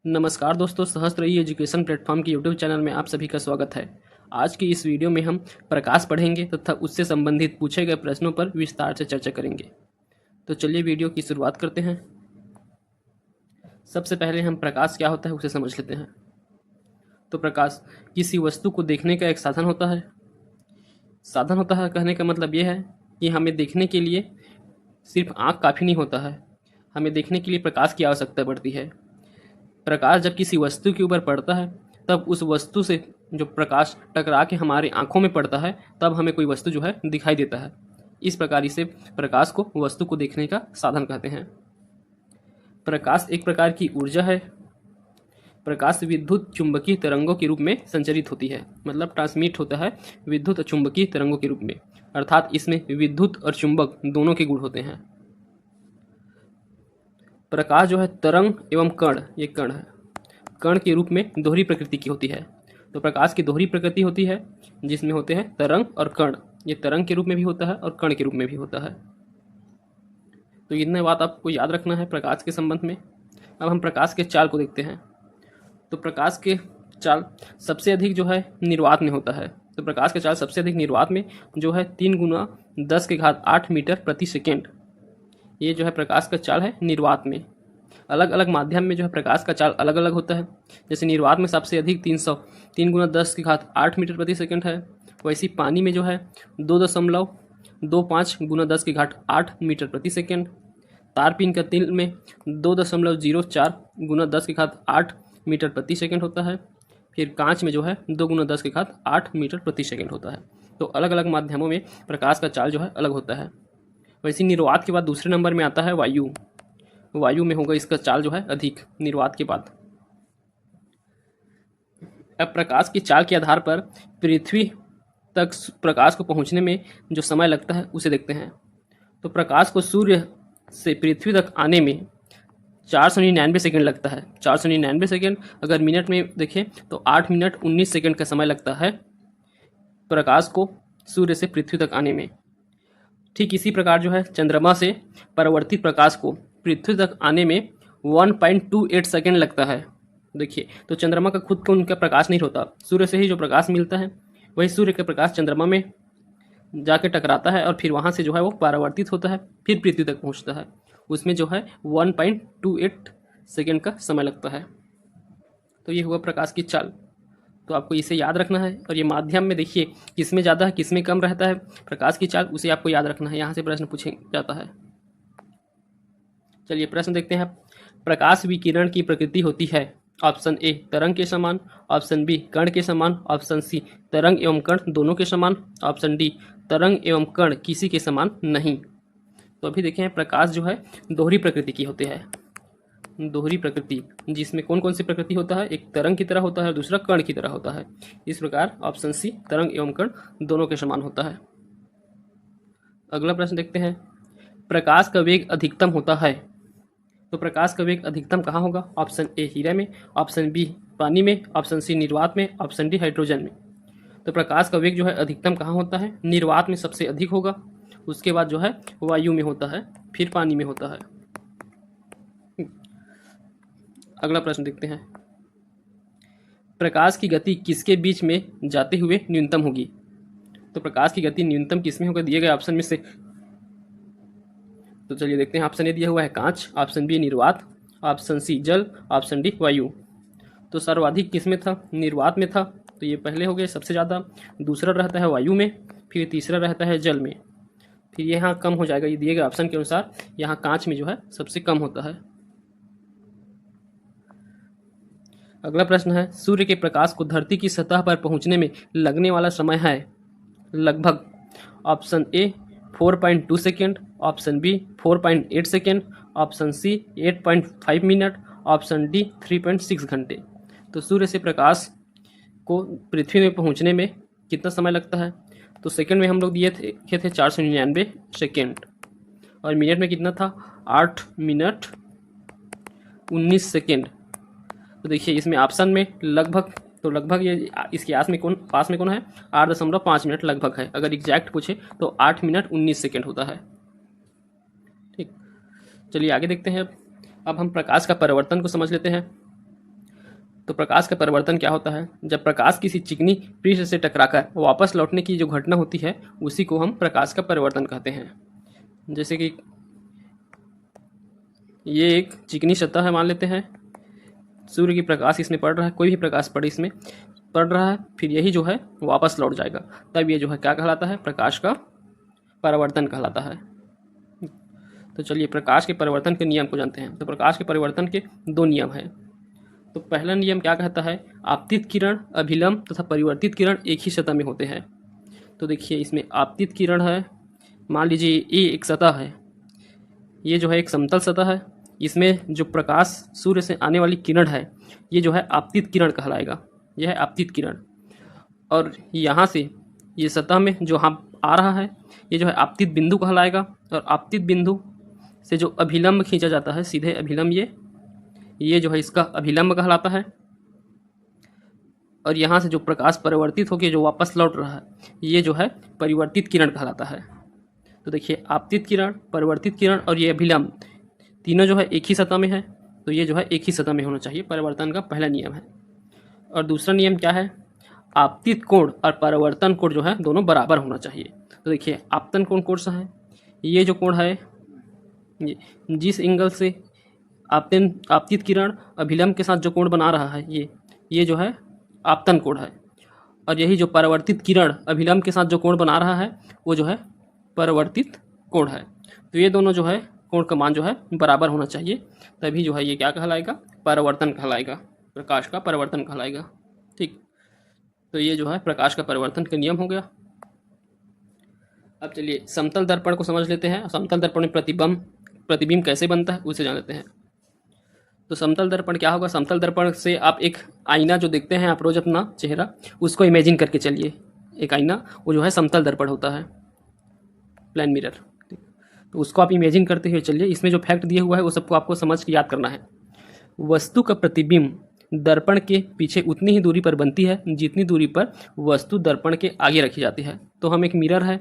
नमस्कार दोस्तों, सहस्त्र ई एजुकेशन प्लेटफॉर्म के यूट्यूब चैनल में आप सभी का स्वागत है। आज की इस वीडियो में हम प्रकाश पढ़ेंगे तथा उससे संबंधित पूछे गए प्रश्नों पर विस्तार से चर्चा करेंगे। तो चलिए वीडियो की शुरुआत करते हैं। सबसे पहले हम प्रकाश क्या होता है उसे समझ लेते हैं। तो प्रकाश किसी वस्तु को देखने का एक साधन होता है। साधन होता है कहने का मतलब ये है कि हमें देखने के लिए सिर्फ आँख काफ़ी नहीं होता है, हमें देखने के लिए प्रकाश की आवश्यकता पड़ती है। प्रकाश जब किसी वस्तु के ऊपर पड़ता है तब उस वस्तु से जो प्रकाश टकरा के हमारे आंखों में पड़ता है तब हमें कोई वस्तु जो है दिखाई देता है। इस प्रकार इसे प्रकाश को वस्तु को देखने का साधन कहते हैं। प्रकाश एक प्रकार की ऊर्जा है। प्रकाश विद्युत चुंबकीय तरंगों के रूप में संचरित होती है, मतलब ट्रांसमिट होता है विद्युत चुंबकीय तरंगों के रूप में, अर्थात इसमें विद्युत और चुंबक दोनों के गुण होते हैं। प्रकाश जो है तरंग एवं कण, ये कण है, कण के रूप में दोहरी प्रकृति की होती है। तो प्रकाश की दोहरी प्रकृति होती है जिसमें होते हैं तरंग और कण। ये तरंग के रूप में भी होता है और कण के रूप में भी होता है। तो इतना बात आपको याद रखना है प्रकाश के संबंध में। अब हम प्रकाश के चाल को देखते हैं। तो प्रकाश के चाल सबसे अधिक जो है निर्वात में होता है। तो प्रकाश का चाल सबसे अधिक निर्वात में जो है 3 गुना 10⁸ मीटर प्रति सेकेंड, ये जो है प्रकाश का चाल है निर्वात में। अलग अलग माध्यम में जो है प्रकाश का चाल अलग अलग होता है। जैसे निर्वात में सबसे अधिक 3 गुना 10⁸ मीटर प्रति सेकंड है, वैसे पानी में जो है 2.25 गुना 10⁸ मीटर प्रति सेकंड। तारपीन का तिल में 2.04 गुना 10⁸ मीटर प्रति सेकंड होता है। फिर कांच में जो है 2 गुना 10⁸ मीटर प्रति सेकंड होता है। तो अलग अलग माध्यमों में प्रकाश का चाल जो है अलग होता है। वैसे निर्वात के बाद दूसरे नंबर में आता है वायु। वायु में होगा इसका चाल जो है अधिक निर्वात के बाद। अब प्रकाश की चाल के आधार पर पृथ्वी तक प्रकाश को पहुंचने में जो समय लगता है उसे देखते हैं। तो प्रकाश को सूर्य से पृथ्वी तक आने में 499 सेकंड लगता है। 499 सेकंड अगर मिनट में देखें तो 8 मिनट 19 सेकंड का समय लगता है प्रकाश को सूर्य से पृथ्वी तक आने में। ठीक इसी प्रकार जो है चंद्रमा से परावर्तित प्रकाश को पृथ्वी तक आने में 1.28 सेकेंड लगता है। देखिए, तो चंद्रमा का खुद को उनका प्रकाश नहीं होता, सूर्य से ही जो प्रकाश मिलता है वही सूर्य का प्रकाश चंद्रमा में जाके टकराता है और फिर वहाँ से जो है वो परावर्तित होता है, फिर पृथ्वी तक पहुँचता है। उसमें जो है 1.28 सेकेंड का समय लगता है। तो ये हुआ प्रकाश की चाल। तो आपको इसे याद रखना है। और ये माध्यम में देखिए किस में ज़्यादा है किस में कम रहता है प्रकाश की चाल, उसे आपको याद रखना है। यहाँ से प्रश्न पूछे जाता है। चलिए प्रश्न देखते हैं। प्रकाश विकिरण की प्रकृति होती है ऑप्शन ए तरंग के समान, ऑप्शन बी कण के समान, ऑप्शन सी तरंग एवं कण दोनों के समान, ऑप्शन डी तरंग एवं कण किसी के समान नहीं। तो अभी देखें प्रकाश जो है दोहरी प्रकृति की होते हैं। दोहरी प्रकृति जिसमें कौन कौन सी प्रकृति होता है, एक तरंग की तरह होता है, दूसरा कण की तरह होता है। इस प्रकार ऑप्शन सी तरंग एवं कण दोनों के समान होता है। अगला प्रश्न देखते हैं। प्रकाश का वेग अधिकतम होता है। तो प्रकाश का वेग अधिकतम कहाँ होगा? ऑप्शन ए हीरा में, ऑप्शन बी पानी में, ऑप्शन सी निर्वात में, ऑप्शन डी हाइड्रोजन में। तो प्रकाश का वेग जो है अधिकतम कहाँ होता है? निर्वात में सबसे अधिक होगा, उसके बाद जो है वायु में होता है, फिर पानी में होता है। अगला प्रश्न देखते हैं। प्रकाश की गति किसके बीच में जाते हुए न्यूनतम होगी? तो प्रकाश की गति न्यूनतम किसमें होगा दिए गए ऑप्शन में से? तो चलिए देखते हैं। ऑप्शन ए दिया हुआ है कांच, ऑप्शन बी निर्वात, ऑप्शन सी जल, ऑप्शन डी वायु। तो सर्वाधिक किसमें था? निर्वात में था, तो ये पहले हो गए सबसे ज़्यादा। दूसरा रहता है वायु में, फिर तीसरा रहता है जल में, फिर यहाँ कम हो जाएगा। ये दिए गए ऑप्शन के अनुसार यहाँ कांच में जो है सबसे कम होता है। अगला प्रश्न है। सूर्य के प्रकाश को धरती की सतह पर पहुंचने में लगने वाला समय है लगभग option A 4.2 second, option B 4.8 second, option C 8.5 minute, option D 3.6 घंटे। तो सूर्य से प्रकाश को पृथ्वी में पहुंचने में कितना समय लगता है? तो सेकेंड में हम लोग दिए थे 499 सेकेंड, और मिनट में कितना था? 8 मिनट 19 सेकेंड। तो देखिए इसमें ऑप्शन में लगभग, तो लगभग ये इसके पास में कौन है? 8.5 मिनट लगभग है। अगर एग्जैक्ट पूछे तो 8 मिनट 19 सेकेंड होता है। ठीक, चलिए आगे देखते हैं। अब हम प्रकाश का परावर्तन को समझ लेते हैं। तो प्रकाश का परिवर्तन क्या होता है? जब प्रकाश किसी चिकनी पृष्ठ से टकराकर वापस लौटने की जो घटना होती है उसी को हम प्रकाश का परिवर्तन कहते हैं। जैसे कि ये एक चिकनी सतह है, मान लेते हैं, सूर्य की प्रकाश इसमें पड़ रहा है, कोई भी प्रकाश पड़े इसमें पड़ रहा है, फिर यही जो है वापस लौट जाएगा, तब ये जो है क्या कहलाता है? प्रकाश का परिवर्तन कहलाता है। तो चलिए प्रकाश के परिवर्तन के नियम को जानते हैं। तो प्रकाश के परिवर्तन के दो नियम हैं। तो पहला नियम क्या कहता है? आपतित किरण, अभिलंब तथा परिवर्तित किरण एक ही सतह में होते हैं। तो देखिए इसमें आपतित किरण है, मान लीजिए ये एक सतह है, ये जो है एक समतल सतह है, इसमें जो प्रकाश सूर्य से आने वाली किरण है ये जो है आपतित किरण कहलाएगा, यह है आपतित किरण। और यहाँ से ये सतह में जो हम आ रहा है ये जो है आपतित बिंदु कहलाएगा, और आपतित बिंदु से जो अभिलंब खींचा जाता है, सीधे अभिलंब, ये जो है इसका अभिलंब कहलाता है। और यहाँ से जो प्रकाश परिवर्तित होकर जो वापस लौट रहा है ये जो है परिवर्तित किरण कहलाता है। तो देखिए आपतित किरण, परिवर्तित किरण और ये अभिलंब तीनों जो है एक ही सतह में है, तो ये जो है एक ही सतह में होना चाहिए, परिवर्तन का पहला नियम है। और दूसरा नियम क्या है? आपतित कोण और परावर्तन कोण जो है दोनों बराबर होना चाहिए। तो देखिए आपतन कोण कौन सा है? ये जो कोण है, ये जिस एंगल से आपतित किरण अभिलंब के साथ जो कोण बना रहा है ये जो है आपतन कोण है। और यही जो परावर्तित किरण अभिलंब के साथ जो कोण बना रहा है वो जो है परावर्तित कोण है। तो ये दोनों जो है कोण का मान जो है बराबर होना चाहिए, तभी जो है ये क्या कहलाएगा? परावर्तन कहलाएगा, प्रकाश का परिवर्तन कहलाएगा। ठीक, तो ये जो है प्रकाश का परिवर्तन का नियम हो गया। अब चलिए समतल दर्पण को समझ लेते हैं। समतल दर्पण में प्रतिबिंब कैसे बनता है उसे जान लेते हैं। तो समतल दर्पण क्या होगा? समतल दर्पण से आप एक आईना जो देखते हैं आप रोज अपना चेहरा, उसको इमेजिन करके चलिए, एक आईना, वो जो है समतल दर्पण होता है, प्लेन मिरर। तो उसको आप इमेजिन करते हुए चलिए। इसमें जो फैक्ट दिया हुआ है वो सबको आपको समझ के याद करना है। वस्तु का प्रतिबिंब दर्पण के पीछे उतनी ही दूरी पर बनती है जितनी दूरी पर वस्तु दर्पण के आगे रखी जाती है। तो हम एक मिरर है,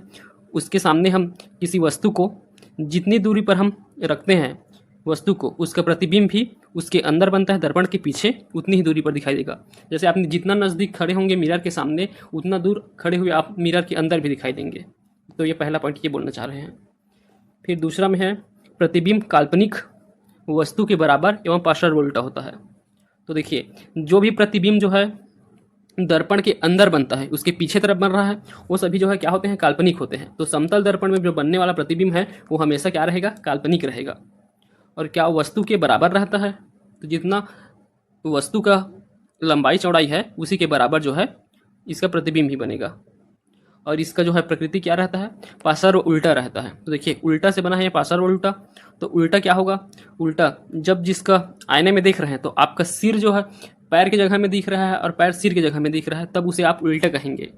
उसके सामने हम किसी वस्तु को जितनी दूरी पर हम रखते हैं वस्तु को, उसका प्रतिबिंब भी उसके अंदर बनता है, दर्पण के पीछे उतनी ही दूरी पर दिखाई देगा। जैसे आप जितना नज़दीक खड़े होंगे मिरर के सामने, उतना दूर खड़े हुए आप मिरर के अंदर भी दिखाई देंगे। तो ये पहला पॉइंट ये बोलना चाह रहे हैं। फिर दूसरा में है प्रतिबिंब काल्पनिक वस्तु के बराबर एवं पार्श्व उल्टा होता है। तो देखिए जो भी प्रतिबिंब जो है दर्पण के अंदर बनता है, उसके पीछे तरफ बन रहा है, वो सभी जो है क्या होते हैं? काल्पनिक होते हैं। तो समतल दर्पण में जो बनने वाला प्रतिबिंब है वो हमेशा क्या रहेगा? काल्पनिक रहेगा। और क्या वस्तु के बराबर रहता है? तो जितना वस्तु का लंबाई चौड़ाई है उसी के बराबर जो है इसका प्रतिबिंब भी बनेगा। और इसका जो है प्रकृति क्या रहता है? पार्श्व उल्टा रहता है। तो देखिए उल्टा से बना है पार्श्व उल्टा, तो उल्टा क्या होगा? उल्टा जब जिसका आईने में देख रहे हैं तो आपका सिर जो है पैर की जगह में दिख रहा है और पैर सिर की जगह में दिख रहा है, तब उसे आप उल्टा कहेंगे।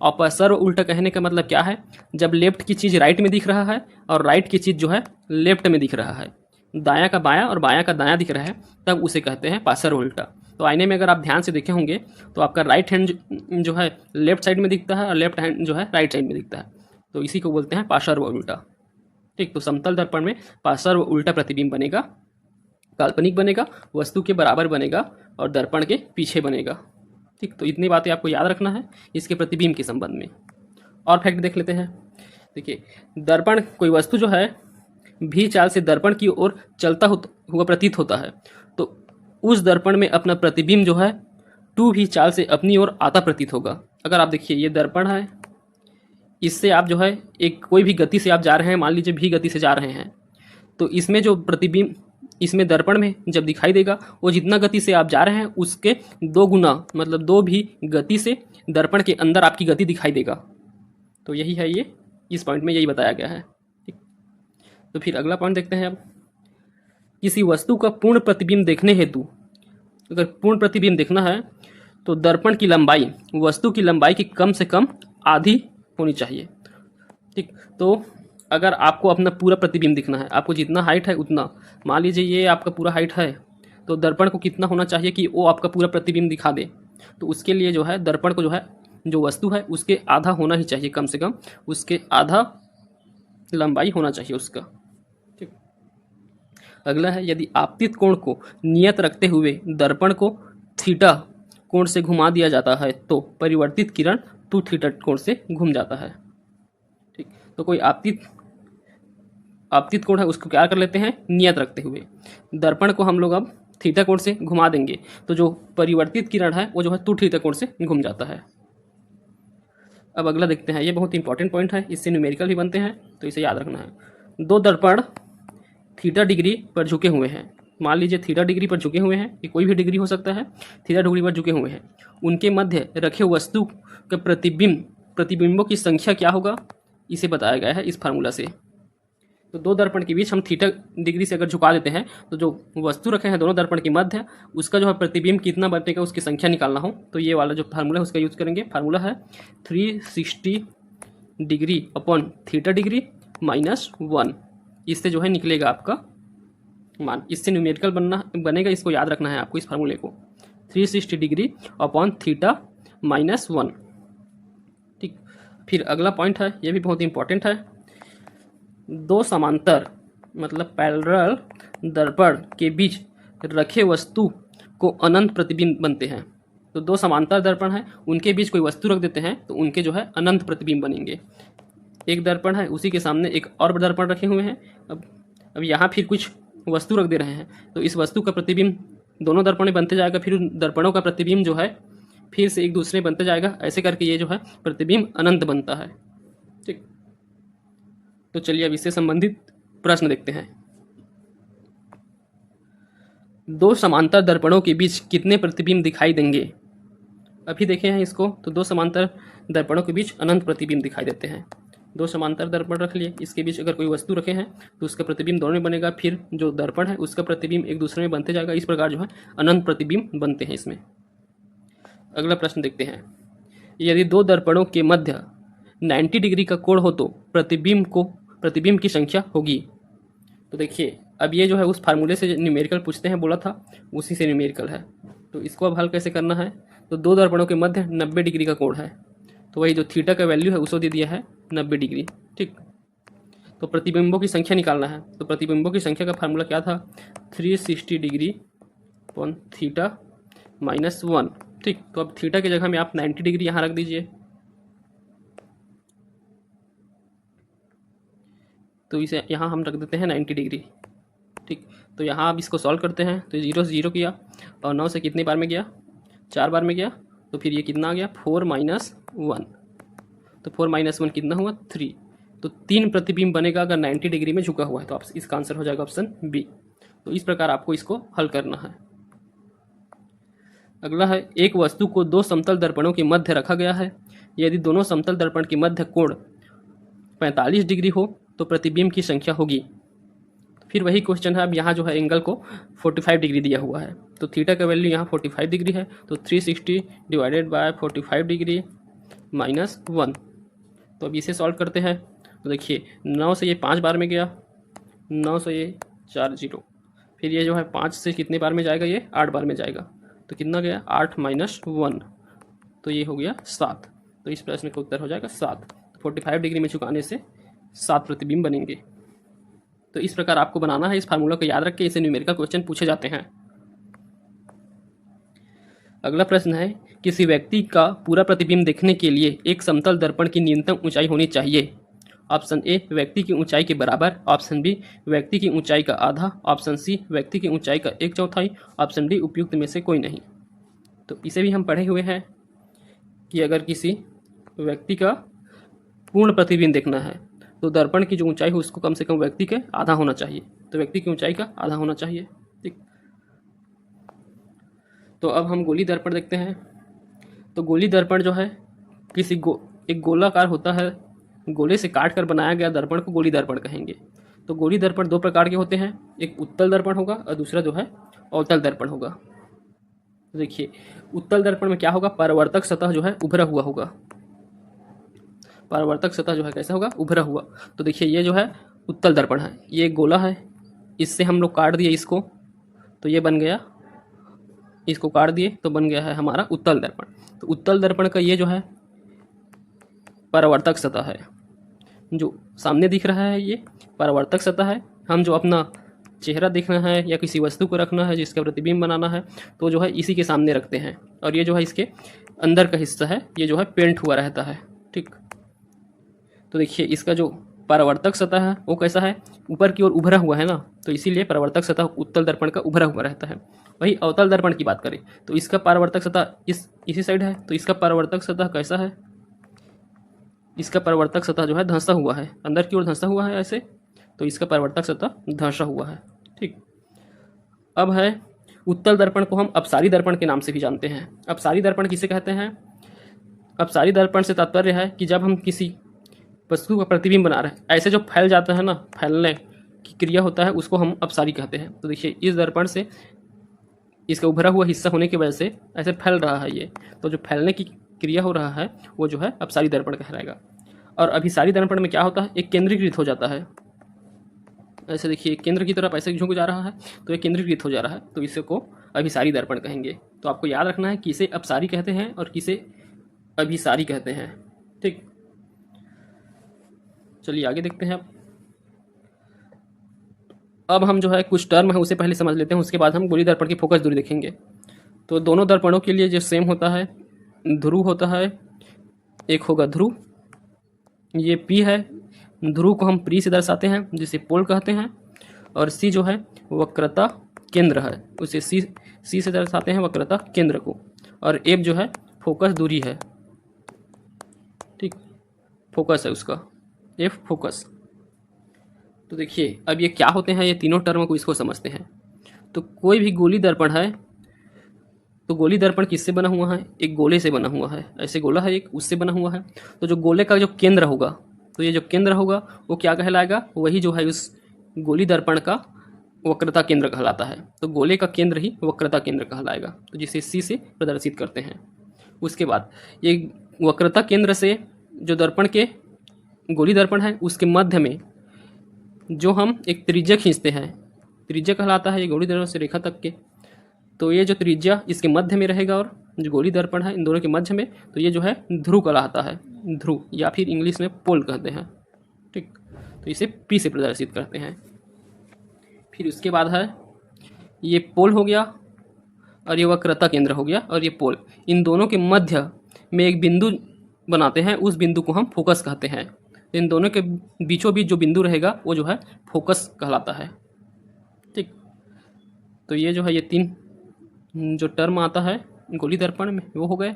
और पार्श्व उल्टा कहने का मतलब क्या है? जब लेफ्ट की चीज़ राइट में दिख रहा है और राइट की चीज़ जो है लेफ्ट में दिख रहा है, दायां का बायां और बायां का दायां दिख रहा है, तब उसे कहते हैं पार्श्व उल्टा। तो आईने में अगर आप ध्यान से देखे होंगे तो आपका राइट हैंड जो है लेफ्ट साइड में दिखता है और लेफ्ट हैंड जो है राइट साइड में दिखता है, तो इसी को बोलते हैं पार्श्व उल्टा। ठीक, तो समतल दर्पण में पार्श्व उल्टा प्रतिबिंब बनेगा, काल्पनिक बनेगा, वस्तु के बराबर बनेगा और दर्पण के पीछे बनेगा। ठीक, तो इतनी बातें आपको याद रखना है इसके प्रतिबिंब के संबंध में। और फैक्ट देख लेते हैं। देखिए दर्पण, कोई वस्तु जो है भी चाल से दर्पण की ओर चलता हुआ प्रतीत होता है, तो उस दर्पण में अपना प्रतिबिंब जो है 2 भी चाल से अपनी ओर आता प्रतीत होगा। अगर आप देखिए ये दर्पण है, इससे आप जो है एक कोई भी गति से आप जा रहे हैं, मान लीजिए भी गति से जा रहे हैं, तो इसमें जो प्रतिबिंब इसमें दर्पण में जब दिखाई देगा वो जितना गति से आप जा रहे हैं उसके 2 गुना, मतलब 2 भी गति से दर्पण के अंदर आपकी गति दिखाई देगा। तो यही है, ये इस पॉइंट में यही बताया गया है। ठीक, तो फिर अगला पॉइंट देखते हैं। अब किसी वस्तु का पूर्ण प्रतिबिंब देखने हेतु, अगर पूर्ण प्रतिबिंब देखना है तो दर्पण की लंबाई वस्तु की लंबाई की कम से कम आधी होनी चाहिए। ठीक, तो अगर आपको अपना पूरा प्रतिबिंब दिखना है, आपको जितना हाइट है उतना, मान लीजिए ये आपका पूरा हाइट है, तो दर्पण को कितना होना चाहिए कि वो आपका पूरा प्रतिबिंब दिखा दे? तो उसके लिए जो है दर्पण को जो है जो वस्तु है उसके आधा होना ही चाहिए, कम से कम उसके आधा लंबाई होना चाहिए उसका। ठीक, अगला है यदि आपतित कोण को नियत रखते हुए दर्पण को थीटा कोण से घुमा दिया जाता है तो परिवर्तित किरण 2 थीटा कोण से घूम जाता है। ठीक, तो कोई आपतित कोण है उसको क्या कर लेते हैं, नियत रखते हुए दर्पण को हम लोग अब थीटा कोण से घुमा देंगे तो जो परिवर्तित किरण है वो जो है 2 थीटा कोण से घूम जाता है। अब अगला देखते हैं, ये बहुत इंपॉर्टेंट पॉइंट है, इससे न्यूमेरिकल भी बनते हैं तो इसे याद रखना है। दो दर्पण थीटा डिग्री पर झुके हुए हैं, मान लीजिए थीटा डिग्री पर झुके हुए हैं, ये कोई भी डिग्री हो सकता है, थीटा डिग्री पर झुके हुए हैं, उनके मध्य रखे वस्तु का प्रतिबिंबों की संख्या क्या होगा, इसे बताया गया है इस फार्मूला से। तो दो दर्पण के बीच हम थीटा डिग्री से अगर झुका देते हैं तो जो वस्तु रखे हैं दोनों दर्पण के मध्य, उसका जो है प्रतिबिंब कितना बनेगा उसकी संख्या निकालना हो तो ये वाला जो फार्मूला है उसका यूज करेंगे। फार्मूला है 360 degree upon theta degree minus 1, इससे जो है निकलेगा आपका मान, इससे न्यूमेरिकल बनेगा, इसको याद रखना है आपको इस फार्मूले को, 360 डिग्री अपॉन थीटा माइनस 1। ठीक, फिर अगला पॉइंट है, ये भी बहुत इंपॉर्टेंट है, दो समांतर मतलब पैरेलल दर्पण के बीच रखे वस्तु को अनंत प्रतिबिंब बनते हैं। तो दो समांतर दर्पण है, उनके बीच कोई वस्तु रख देते हैं तो उनके जो है अनंत प्रतिबिंब बनेंगे। एक दर्पण है, उसी के सामने एक और दर्पण रखे हुए हैं, अब यहाँ फिर कुछ वस्तु रख दे रहे हैं तो इस वस्तु का प्रतिबिंब दोनों दर्पण में बनते जाएगा, फिर उन दर्पणों का प्रतिबिंब जो है फिर से एक दूसरे बनते जाएगा, ऐसे करके ये जो है प्रतिबिंब अनंत बनता है। ठीक, तो चलिए अब इससे संबंधित प्रश्न देखते हैं। दो समांतर दर्पणों के बीच कितने प्रतिबिंब दिखाई देंगे, अभी देखे हैं इसको, तो दो समांतर दर्पणों के बीच अनंत प्रतिबिंब दिखाई देते हैं। दो समांतर दर्पण रख लिए, इसके बीच अगर कोई वस्तु रखे हैं तो उसका प्रतिबिंब दोनों में बनेगा, फिर जो दर्पण है उसका प्रतिबिंब एक दूसरे में बनते जाएगा, इस प्रकार जो है अनंत प्रतिबिंब बनते हैं इसमें। अगला प्रश्न देखते हैं, यदि दो दर्पणों के मध्य 90 डिग्री का कोण हो तो प्रतिबिंब की संख्या होगी। तो देखिए अब ये जो है उस फार्मूले से न्यूमेरिकल पूछते हैं बोला था, उसी से न्यूमेरिकल है। तो इसको अब हल कैसे करना है, तो दो दर्पणों के मध्य 90 डिग्री का कोण है, तो वही जो थीटा का वैल्यू है उसको दे दिया है 90 डिग्री। ठीक, तो प्रतिबिंबों की संख्या निकालना है, तो प्रतिबिंबों की संख्या का फार्मूला क्या था, 360 डिग्री अपॉन थीटा माइनस 1। ठीक, तो अब थीटा की जगह में आप 90 डिग्री यहाँ रख दीजिए, तो इसे यहाँ हम रख देते हैं 90 डिग्री। ठीक, तो यहाँ आप इसको सॉल्व करते हैं तो 0 से 0 किया और 9 से कितने बार में गया, 4 बार में गया, तो फिर ये कितना आ गया 4 माइनस 1, तो 4 माइनस 1 कितना हुआ 3, तो 3 प्रतिबिंब बनेगा अगर 90 डिग्री में झुका हुआ है, तो आप इसका आंसर हो जाएगा ऑप्शन बी। तो इस प्रकार आपको इसको हल करना है। अगला है, एक वस्तु को दो समतल दर्पणों के मध्य रखा गया है, यदि दोनों समतल दर्पण के मध्य कोण 45 डिग्री हो तो प्रतिबिंब की संख्या होगी। फिर वही क्वेश्चन है, अब यहाँ जो है एंगल को 45 डिग्री दिया हुआ है, तो थीटा का वैल्यू यहाँ 45 डिग्री है, तो 360 डिवाइडेड बाय 45 डिग्री माइनस 1। तो अब इसे सॉल्व करते हैं, तो देखिए 9 से ये 5 बार में गया, 9 से ये 4 0, फिर ये जो है 5 से कितने बार में जाएगा, ये 8 बार में जाएगा, तो कितना गया 8 माइनस 1, तो ये हो गया 7। तो इस प्रश्न का उत्तर हो जाएगा 7। 45 डिग्री में झुकाने से 7 प्रतिबिंब बनेंगे। तो इस प्रकार आपको बनाना है, इस फार्मूला को याद रख के इसे न्यूमेरिकल क्वेश्चन पूछे जाते हैं। अगला प्रश्न है, किसी व्यक्ति का पूरा प्रतिबिंब देखने के लिए एक समतल दर्पण की न्यूनतम ऊंचाई होनी चाहिए। ऑप्शन ए व्यक्ति की ऊंचाई के बराबर, ऑप्शन बी व्यक्ति की ऊंचाई का आधा, ऑप्शन सी व्यक्ति की ऊंचाई का 1/4, ऑप्शन डी उपयुक्त में से कोई नहीं। तो इसे भी हम पढ़े हुए हैं कि अगर किसी व्यक्ति का पूर्ण प्रतिबिंब देखना है तो दर्पण की जो ऊंचाई है उसको कम से कम व्यक्ति के आधा होना चाहिए, तो व्यक्ति की ऊंचाई का आधा होना चाहिए। ठीक, तो अब हम गोली दर्पण देखते हैं। तो गोली दर्पण जो है एक गोलाकार होता है, गोले से काट कर बनाया गया दर्पण को गोली दर्पण कहेंगे। तो गोली दर्पण दो प्रकार के होते हैं, एक उत्तल दर्पण होगा और दूसरा जो है अवतल दर्पण होगा। देखिए उत्तल दर्पण में क्या होगा, परावर्तक सतह जो है उभरा हुआ होगा, परावर्तक सतह जो है कैसा होगा, उभरा हुआ। तो देखिए ये जो है उत्तल दर्पण है, ये गोला है, इससे हम लोग काट दिए इसको तो ये बन गया, इसको काट दिए तो बन गया है हमारा उत्तल दर्पण। तो उत्तल दर्पण का ये जो है परावर्तक सतह है, जो सामने दिख रहा है ये परावर्तक सतह है। हम जो अपना चेहरा देखना है या किसी वस्तु को रखना है जिसका प्रतिबिंब बनाना है, तो जो है इसी के सामने रखते हैं। और ये जो है इसके अंदर का हिस्सा है, ये जो है पेंट हुआ रहता है। ठीक, तो देखिए इसका जो परावर्तक सतह है वो कैसा है, ऊपर की ओर उभरा हुआ है ना, तो इसीलिए परावर्तक सतह उत्तल दर्पण का उभरा हुआ रहता है। वही अवतल दर्पण की बात करें तो इसका परावर्तक सतह इसी साइड है, तो इसका परावर्तक सतह कैसा है, इसका परावर्तक सतह जो है धंसा हुआ है, अंदर की ओर धंसा हुआ है ऐसे, तो इसका परावर्तक सतह धंसा हुआ है। ठीक, अब है उत्तल दर्पण को हम अपसारी दर्पण के नाम से भी जानते हैं। अपसारी दर्पण किसे कहते हैं, अपसारी दर्पण से तात्पर्य है कि जब हम किसी वस्तु का प्रतिबिंब बना रहे हैं, ऐसे जो फैल जाता है ना, फैलने की क्रिया होता है, उसको हम अपसारी कहते हैं। तो देखिए इस दर्पण से इसका उभरा हुआ हिस्सा होने की वजह से ऐसे फैल रहा है ये, तो जो फैलने की क्रिया हो रहा है वो जो है अपसारी दर्पण कहलाएगा। और अभिसारी दर्पण में क्या होता है, एक केंद्रीकृत हो जाता है, ऐसे देखिए केंद्र की तरफ ऐसे झुक जा रहा है, तो ये केंद्रीकृत हो जा रहा है, तो इसको अभिसारी दर्पण कहेंगे। तो आपको याद रखना है किसे अपसारी कहते हैं और किसे अभिसारी कहते हैं। ठीक, चलिए आगे देखते हैं। अब हम जो है कुछ टर्म है उसे पहले समझ लेते हैं, उसके बाद हम गोली दर्पण की फोकस दूरी देखेंगे। तो दोनों दर्पणों के लिए जो सेम होता है, ध्रुव होता है, एक होगा ध्रुव, ये पी है, ध्रुव को हम प्री से दर्शाते हैं जिसे पोल कहते हैं, और सी जो है वक्रता केंद्र है, उसे सी से दर्शाते हैं वक्रता केंद्र को, और एफ जो है फोकस दूरी है। ठीक, फोकस है उसका, एफ फोकस। तो देखिए अब ये क्या होते हैं, ये तीनों टर्म को इसको समझते हैं। तो कोई भी गोली दर्पण है, तो गोली दर्पण किससे बना हुआ है, एक गोले से बना हुआ है, ऐसे गोला है एक, उससे बना हुआ है। तो जो गोले का जो केंद्र होगा, तो ये जो केंद्र होगा वो क्या कहलाएगा, वही जो है उस गोली दर्पण का वक्रता केंद्र कहलाता है। तो गोले का केंद्र ही वक्रता केंद्र कहलाएगा, तो जिसे सी से प्रदर्शित करते हैं। उसके बाद ये वक्रता केंद्र से जो दर्पण के गोली दर्पण है उसके मध्य में जो हम एक त्रिज्या खींचते हैं, त्रिज्या कहलाता है ये गोली दर्पण से रेखा तक के। तो ये जो त्रिज्या इसके मध्य में रहेगा और जो गोली दर्पण है इन दोनों के मध्य में, तो ये जो है ध्रुव कहलाता है, ध्रुव या फिर इंग्लिश में पोल कहते हैं। ठीक, तो इसे पी से प्रदर्शित करते हैं। फिर उसके बाद है ये पोल हो गया और ये वक्रता केंद्र हो गया और ये पोल, इन दोनों के मध्य में एक बिंदु बनाते हैं, उस बिंदु को हम फोकस कहते हैं। इन दोनों के बीचों बीच जो बिंदु रहेगा वो जो है फोकस कहलाता है। ठीक, तो ये जो है ये तीन जो टर्म आता है गोली दर्पण में वो हो गए।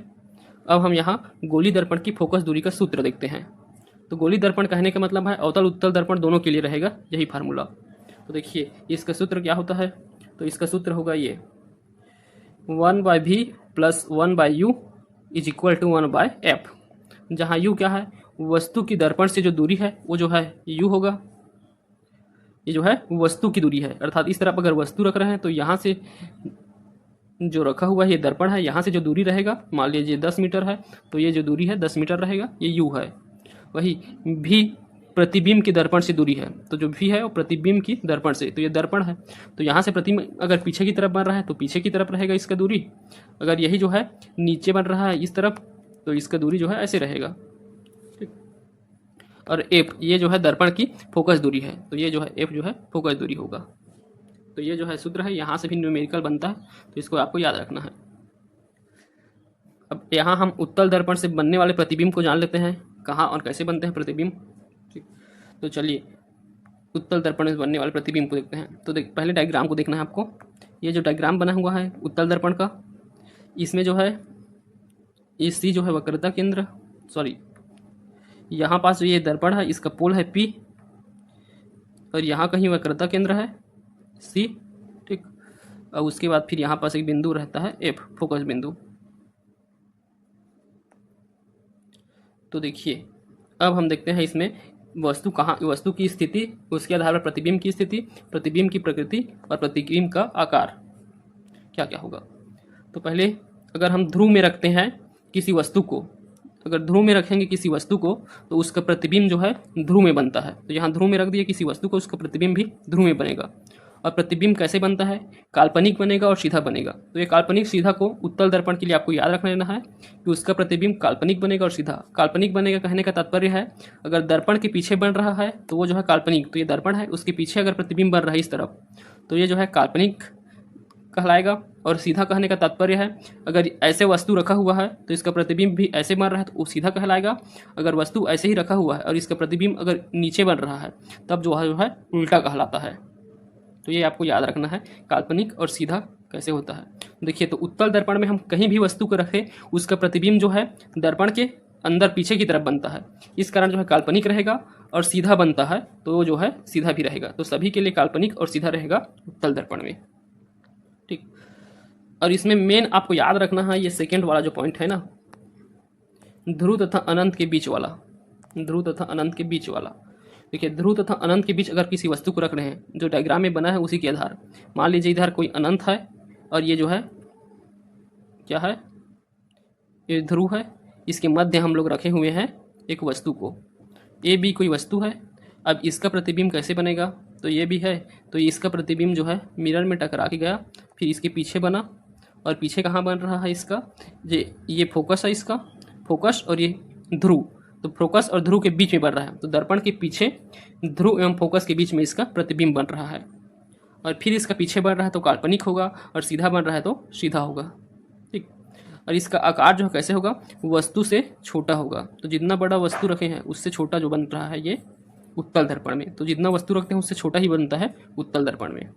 अब हम यहाँ गोली दर्पण की फोकस दूरी का सूत्र देखते हैं। तो गोली दर्पण कहने का मतलब है अवतल उत्तल दर्पण दोनों के लिए रहेगा यही फार्मूला। तो देखिए इसका सूत्र क्या होता है, तो इसका सूत्र होगा ये 1/v + 1/u = 1/f, जहाँ u क्या है, वस्तु की दर्पण से जो दूरी है वो जो है u होगा, ये जो है वस्तु की दूरी है, अर्थात इस तरफ अगर वस्तु रख रहे हैं तो यहाँ से जो रखा हुआ है ये दर्पण है, यहाँ से जो दूरी रहेगा मान लीजिए 10 मीटर है, तो ये जो दूरी है 10 मीटर रहेगा, ये u है। वही भी प्रतिबिंब की दर्पण से दूरी है, तो जो भी है वो प्रतिबिंब की दर्पण से, तो ये दर्पण है, तो यहाँ से प्रतिबिंब अगर पीछे की तरफ बन रहा है तो पीछे की तरफ रहेगा इसका दूरी, अगर यही जो है नीचे बन रहा है इस तरफ तो इसका दूरी जो है ऐसे रहेगा। ठीक, और एफ ये जो है दर्पण की फोकस दूरी है, तो ये जो है एफ जो है फोकस दूरी होगा। तो ये जो है सूत्र है, यहाँ से भी न्यूमेरिकल बनता है, तो इसको आपको याद रखना है। अब यहाँ हम उत्तल दर्पण से बनने वाले प्रतिबिंब को जान लेते हैं, कहाँ और कैसे बनते हैं प्रतिबिंब। ठीक, तो चलिए उत्तल दर्पण से बनने वाले प्रतिबिंब को देखते हैं। तो पहले डायग्राम को देखना है आपको। ये जो डायग्राम बना हुआ है उत्तल दर्पण का, इसमें जो है ये सी जो है वक्रता केंद्र, सॉरी यहाँ पास जो ये दर्पण है इसका पोल है P और यहाँ कहीं वक्रता केंद्र है C। ठीक, और उसके बाद फिर यहाँ पास एक बिंदु रहता है F, फोकस बिंदु। तो देखिए अब हम देखते हैं इसमें वस्तु कहाँ, वस्तु की स्थिति, उसके आधार पर प्रतिबिंब की स्थिति, प्रतिबिंब की प्रकृति और प्रतिबिंब का आकार क्या क्या होगा। तो पहले अगर हम ध्रुव में रखते हैं किसी वस्तु को, अगर ध्रुव में रखेंगे किसी वस्तु को तो उसका प्रतिबिंब जो है ध्रुव में बनता है। तो यहाँ ध्रुव में रख दिया किसी वस्तु को, उसका प्रतिबिंब भी ध्रुव में बनेगा। और प्रतिबिंब कैसे बनता है, काल्पनिक बनेगा और सीधा बनेगा। तो ये काल्पनिक सीधा को उत्तल दर्पण के लिए आपको याद रखना लेना है कि उसका प्रतिबिंब काल्पनिक बनेगा और सीधा। काल्पनिक बनेगा कहने का तात्पर्य है अगर दर्पण के पीछे बन रहा है तो वो जो है काल्पनिक, तो ये दर्पण है उसके पीछे अगर प्रतिबिंब बन रहा है इस तरफ तो ये जो है काल्पनिक कहलाएगा। और सीधा कहने का तात्पर्य है अगर ऐसे वस्तु रखा हुआ है तो इसका प्रतिबिंब भी ऐसे बन रहा है तो वो सीधा कहलाएगा। अगर वस्तु ऐसे ही रखा हुआ है और इसका प्रतिबिंब अगर नीचे बन रहा है तब जो है उल्टा कहलाता है। तो ये आपको याद रखना है काल्पनिक और सीधा कैसे होता है। देखिए, तो उत्तल दर्पण में हम कहीं भी वस्तु को रखें उसका प्रतिबिंब जो है दर्पण के अंदर पीछे की तरफ बनता है, इस कारण जो है काल्पनिक रहेगा। और सीधा बनता है तो जो है सीधा भी रहेगा। तो सभी के लिए काल्पनिक और सीधा रहेगा उत्तल दर्पण में। ठीक, और इसमें मेन आपको याद रखना है ये सेकेंड वाला जो पॉइंट है ना, ध्रुव तथा अनंत के बीच वाला। ध्रुव तथा अनंत के बीच वाला, देखिए ध्रुव तथा अनंत के बीच अगर किसी वस्तु को रख रहे हैं जो डायग्राम में बना है उसी के आधार, मान लीजिए इधर कोई अनंत है और ये जो है क्या है, ये ध्रुव है, इसके मध्य हम लोग रखे हुए हैं एक वस्तु को, ए बी कोई वस्तु है। अब इसका प्रतिबिंब कैसे बनेगा, तो ये भी है तो इसका प्रतिबिंब जो है मिरर में टकरा के गया, फिर इसके पीछे बना। और पीछे कहाँ बन रहा है इसका, ये फोकस है इसका, फोकस और ये ध्रुव, तो फोकस और ध्रुव के बीच में बन रहा है। तो दर्पण के पीछे ध्रुव एवं फोकस के बीच में इसका प्रतिबिंब बन रहा है। और फिर इसका पीछे बन रहा है तो काल्पनिक होगा, और सीधा बन रहा है तो सीधा होगा। ठीक, और इसका आकार जो है कैसे होगा, वस्तु से छोटा होगा। तो जितना बड़ा वस्तु रखे हैं उससे छोटा जो बन रहा है ये उत्तल दर्पण में। तो जितना वस्तु रखते हैं उससे छोटा ही बनता है उत्तल दर्पण में।